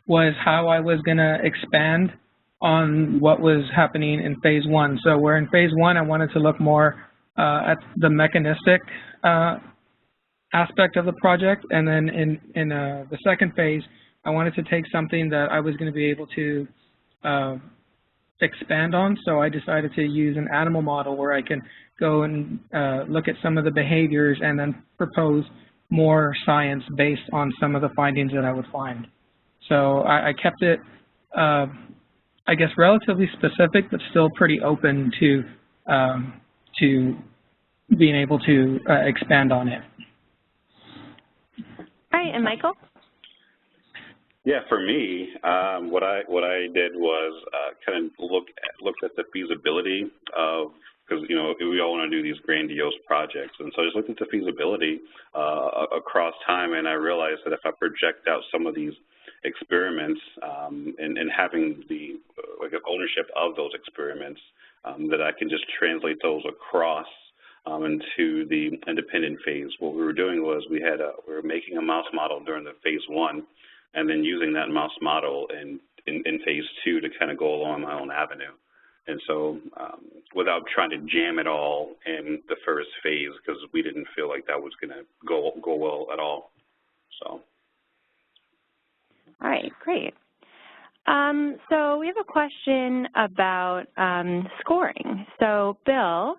was how I was going to expand on what was happening in phase 1. So where in phase 1 I wanted to look more at the mechanistic aspect of the project, and then in the second phase I wanted to take something that I was going to be able to expand on. So I decided to use an animal model where I can go and look at some of the behaviors and then propose more science based on some of the findings that I would find. So I kept it, I guess, relatively specific, but still pretty open to being able to expand on it. All right, and Michael? Yeah, for me, what I did was kind of looked at the feasibility of, because we all want to do these grandiose projects, and so I just looked at the feasibility across time, and I realized that if I project out some of these experiments and having the ownership of those experiments, that I can just translate those across into the independent phase. What we were doing was we were making a mouse model during the phase 1, and then using that mouse model in phase 2 to kind of go along my own avenue. And so without trying to jam it all in the first phase, because we didn't feel like that was going to go well at all. So. All right, great. So we have a question about scoring. So Bill,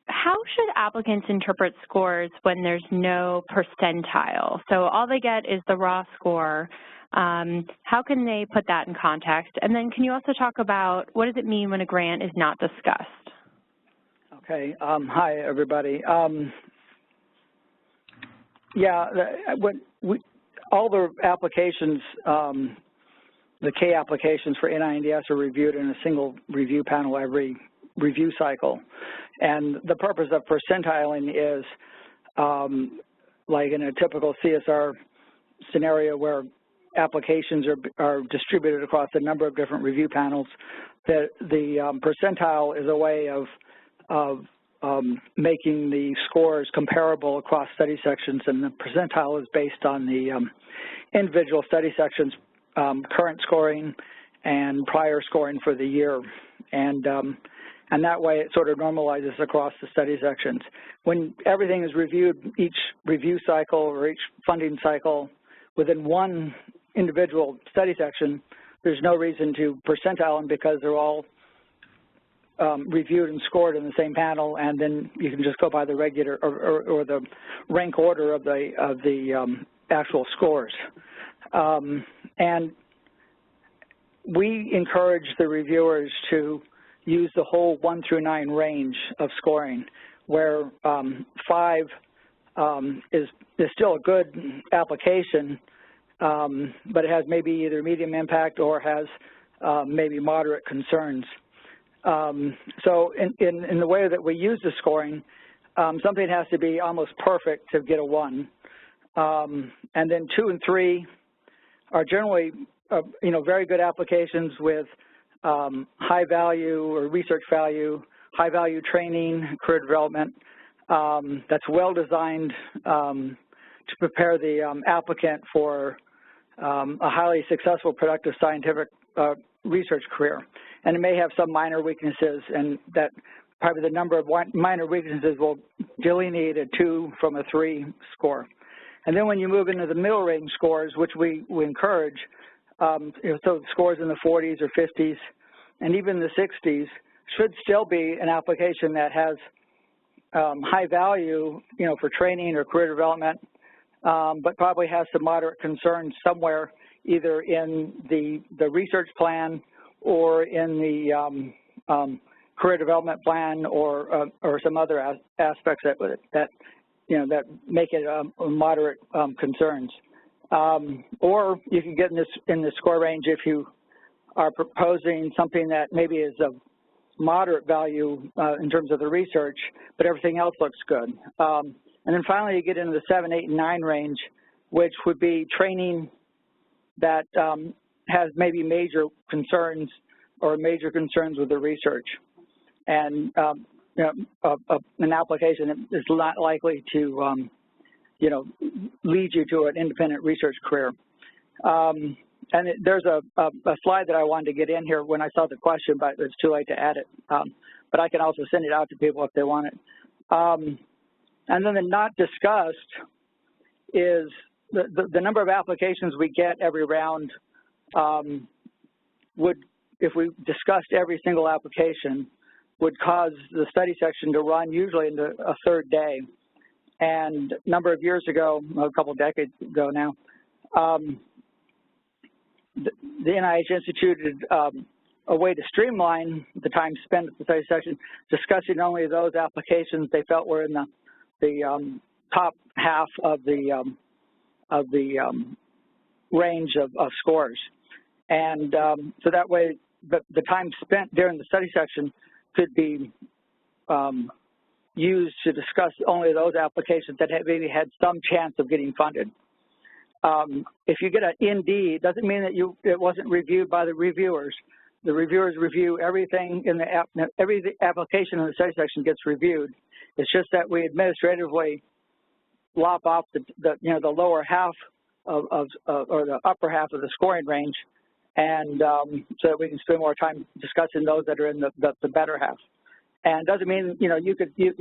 how should applicants interpret scores when there's no percentile? So all they get is the raw score. How can they put that in context? And then can you also talk about what does it mean when a grant is not discussed? Okay. Hi, everybody. All the applications, the K applications for NINDS are reviewed in a single review panel every review cycle. And the purpose of percentiling is like in a typical CSR scenario where applications are distributed across a number of different review panels, that the percentile is a way of making the scores comparable across study sections, and the percentile is based on the individual study sections' current scoring and prior scoring for the year. And that way it sort of normalizes across the study sections. When everything is reviewed, each review cycle or each funding cycle within one individual study section, there's no reason to percentile them because they're all reviewed and scored in the same panel, and then you can just go by the regular or the rank order of the actual scores. And we encourage the reviewers to use the whole 1 through 9 range of scoring, where 5 is still a good application, but it has maybe either medium impact or has maybe moderate concerns. So in the way that we use the scoring, something has to be almost perfect to get a 1. And then 2 and 3 are generally, very good applications with high value or research value, high value training, career development, that's well designed to prepare the applicant for a highly successful, productive scientific research career. And it may have some minor weaknesses, and that probably the number of minor weaknesses will delineate a 2 from a 3 score. And then when you move into the middle range scores, which we encourage, so scores in the 40s or 50s, and even the 60s should still be an application that has high value, for training or career development, but probably has some moderate concerns somewhere, either in the research plan or in the career development plan or some other aspects that make it moderate concerns. Or you can get in this score range if you are proposing something that maybe is of moderate value in terms of the research, but everything else looks good. And then finally you get into the 7, 8, and 9 range, which would be training that has maybe major concerns or major concerns with the research. And an application is not likely to, lead you to an independent research career. And there's a slide that I wanted to get in here when I saw the question, but it's too late to add it. But I can also send it out to people if they want it. And then the not discussed is the number of applications we get every round would, if we discussed every single application, would cause the study section to run usually into a 3rd day. And a number of years ago, a couple of decades ago now, the NIH instituted a way to streamline the time spent at the study section, discussing only those applications they felt were in the top half of the range of scores. And so that way, the time spent during the study section could be used to discuss only those applications that maybe had some chance of getting funded. If you get an ND, it doesn't mean that it wasn't reviewed by the reviewers. The reviewers review everything in every application in the study section gets reviewed. It's just that we administratively lop off the lower half or the upper half of the scoring range, and so that we can spend more time discussing those that are in the better half. And it doesn't mean, you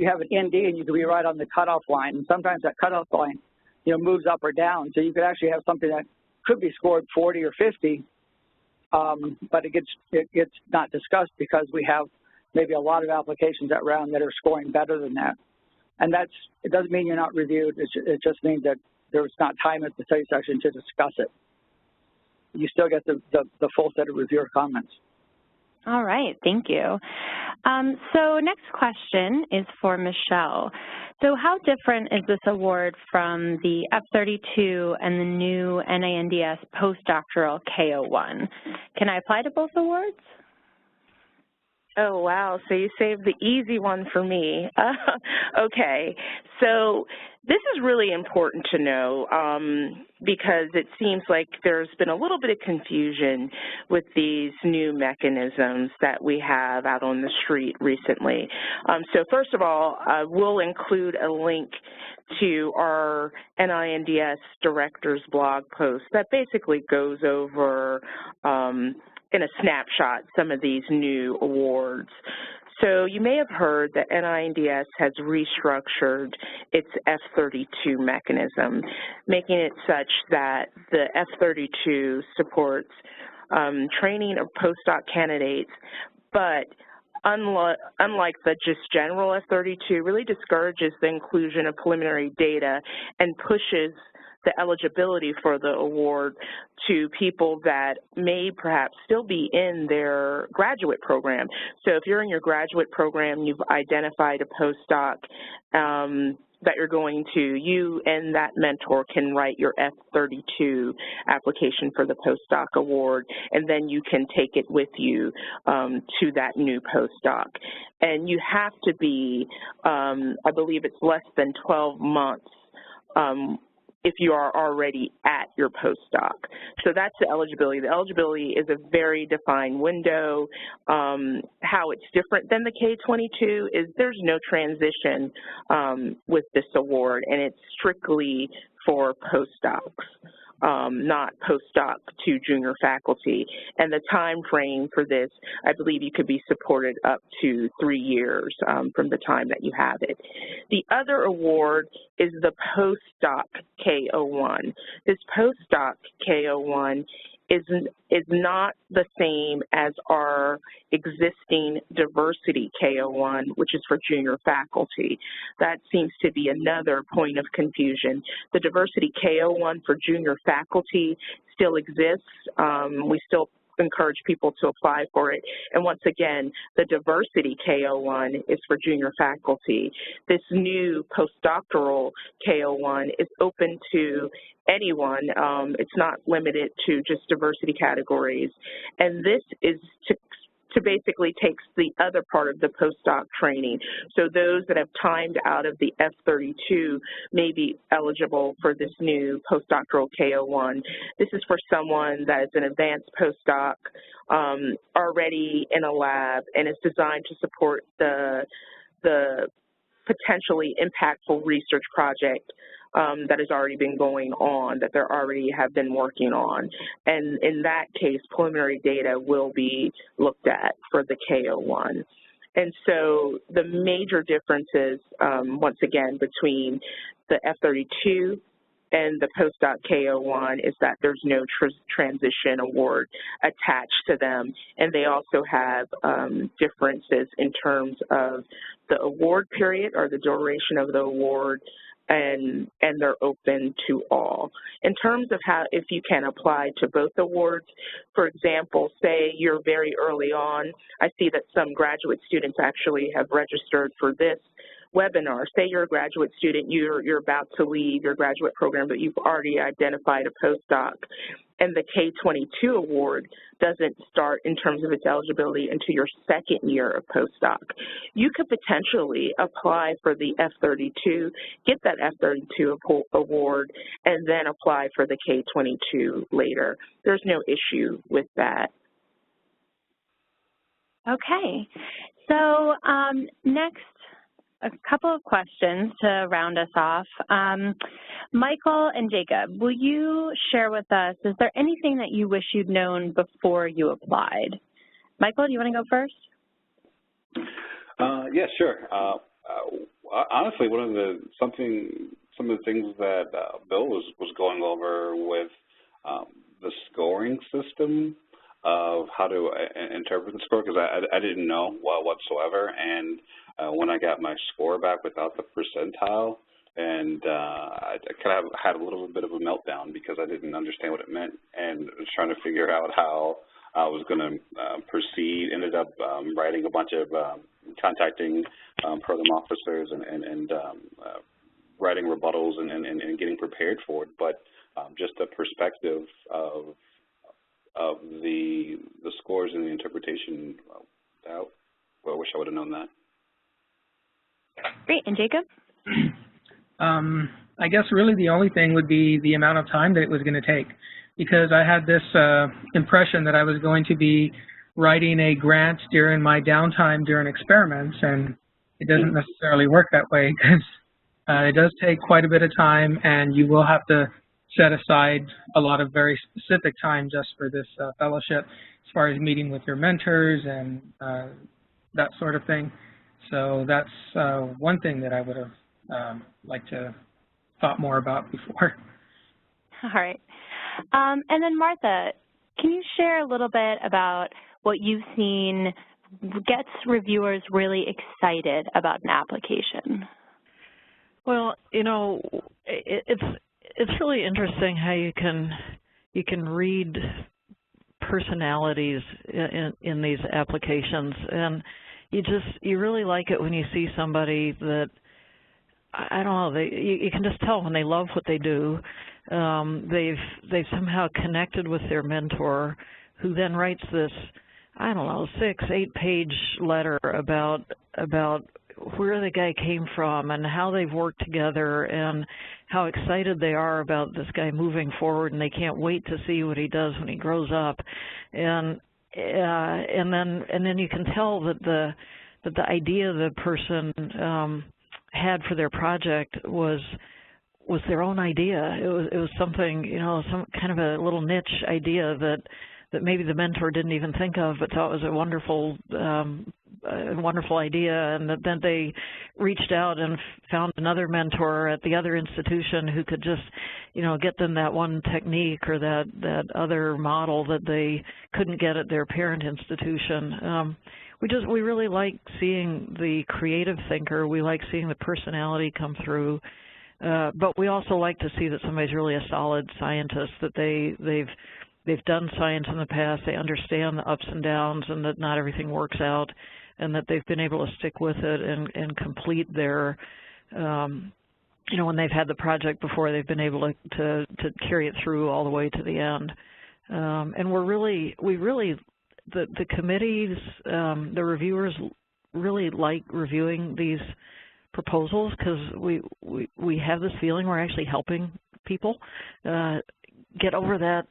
have an ND and you could be right on the cutoff line. And sometimes that cutoff line, moves up or down. So you could actually have something that could be scored 40 or 50, but it gets not discussed because we have maybe a lot of applications that round that are scoring better than that. And it doesn't mean you're not reviewed. It just means that there's not time at the study section to discuss it. You still get the full set of reviewer comments. All right, thank you. So next question is for Michelle. So how different is this award from the F32 and the new NINDS postdoctoral K01? Can I apply to both awards? Oh, wow. So you saved the easy one for me. Okay. So this is really important to know because it seems like there's been a little bit of confusion with these new mechanisms that we have out on the street recently. So first of all, we'll include a link to our NINDS director's blog post that basically goes over in a snapshot some of these new awards. So you may have heard that NINDS has restructured its F32 mechanism, making it such that the F32 supports training of postdoc candidates, but unlike the just general F32, really discourages the inclusion of preliminary data and pushes the eligibility for the award to people that may perhaps still be in their graduate program. So if you're in your graduate program, you've identified a postdoc that you're going to, you and that mentor can write your F32 application for the postdoc award, and then you can take it with you to that new postdoc. And you have to be, I believe it's less than 12 months if you are already at your postdoc. So that's the eligibility. The eligibility is a very defined window. How it's different than the K22 is there's no transition with this award, and it's strictly for postdocs, not postdoc to junior faculty. And the time frame for this, I believe you could be supported up to 3 years from the time that you have it. The other award is the postdoc K01. This postdoc K01 is not the same as our existing diversity K01, which is for junior faculty. That seems to be another point of confusion. The diversity K01 for junior faculty still exists. We still encourage people to apply for it. And once again, the diversity K01 is for junior faculty. This new postdoctoral K01 is open to anyone. It's not limited to just diversity categories. And this is to basically takes the other part of the postdoc training. So those that have timed out of the F32 may be eligible for this new postdoctoral K01. This is for someone that is an advanced postdoc already in a lab and is designed to support the potentially impactful research project that has already been going on, that they already have been working on. And in that case, preliminary data will be looked at for the K01. And so the major differences, once again, between the F32 and the postdoc K01 is that there's no transition award attached to them. And they also have differences in terms of the award period or the duration of the award, and they're open to all. In terms of how, if you can apply to both awards, for example, say you're very early on, I see that some graduate students actually have registered for this webinar. Say you're a graduate student, you're about to leave your graduate program, but you've already identified a postdoc, and the K22 award doesn't start in terms of its eligibility until your second year of postdoc. You could potentially apply for the F32, get that F32 award, and then apply for the K22 later. There's no issue with that. Okay, so next, a couple of questions to round us off. Michael and Jacob, will you share with us, is there anything that you wish you'd known before you applied? Michael, do you want to go first? Yeah, sure. Honestly, some of the things that Bill was going over with the scoring system of how to interpret the score, because I didn't know whatsoever, and when I got my score back without the percentile, and I kind of had a little bit of a meltdown because I didn't understand what it meant and was trying to figure out how I was going to proceed. Ended up writing a bunch of contacting program officers and writing rebuttals and getting prepared for it, but just the perspective of the scores and the interpretation, well, I wish I would have known that. Great, and Jacob? I guess really the only thing would be the amount of time that it was going to take, because I had this impression that I was going to be writing a grant during my downtime during experiments, and it doesn't necessarily work that way, because it does take quite a bit of time, and you will have to set aside a lot of very specific time just for this fellowship, as far as meeting with your mentors and that sort of thing. So that's one thing that I would have liked to thought more about before. All right. And then Martha, can you share a little bit about what you've seen gets reviewers really excited about an application? Well, you know, it's really interesting how you can read personalities in these applications, and you really like it when you see somebody that, I don't know, you can just tell when they love what they do. They've somehow connected with their mentor, who then writes this, I don't know, 6-8 page letter about where the guy came from and how they've worked together and how excited they are about this guy moving forward, and they can't wait to see what he does when he grows up. And then you can tell that the idea the person had for their project was their own idea. It was something, you know, some kind of a little niche idea that maybe the mentor didn't even think of, but thought was a wonderful idea, and that then they reached out and found another mentor at the other institution who could just, you know, get them that one technique or that other model that they couldn't get at their parent institution. We really like seeing the creative thinker. We like seeing the personality come through, but we also like to see that somebody's really a solid scientist, that they've done science in the past, they understand the ups and downs, and that not everything works out, and that they've been able to stick with it and complete their, you know, when they've had the project before, they've been able to carry it through all the way to the end. And the committees, the reviewers really like reviewing these proposals, because we have this feeling we're actually helping people get over that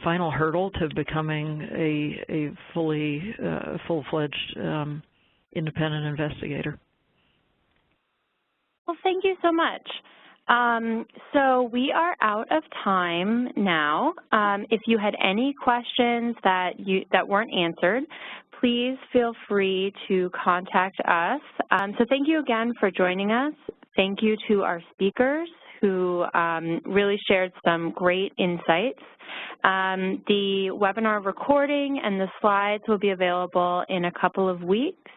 final hurdle to becoming a full-fledged independent investigator. Well, thank you so much. So we are out of time now. If you had any questions that weren't answered, please feel free to contact us. So thank you again for joining us. Thank you to our speakers who really shared some great insights. The webinar recording and the slides will be available in a couple of weeks.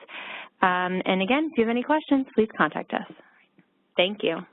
And again, if you have any questions, please contact us. Thank you.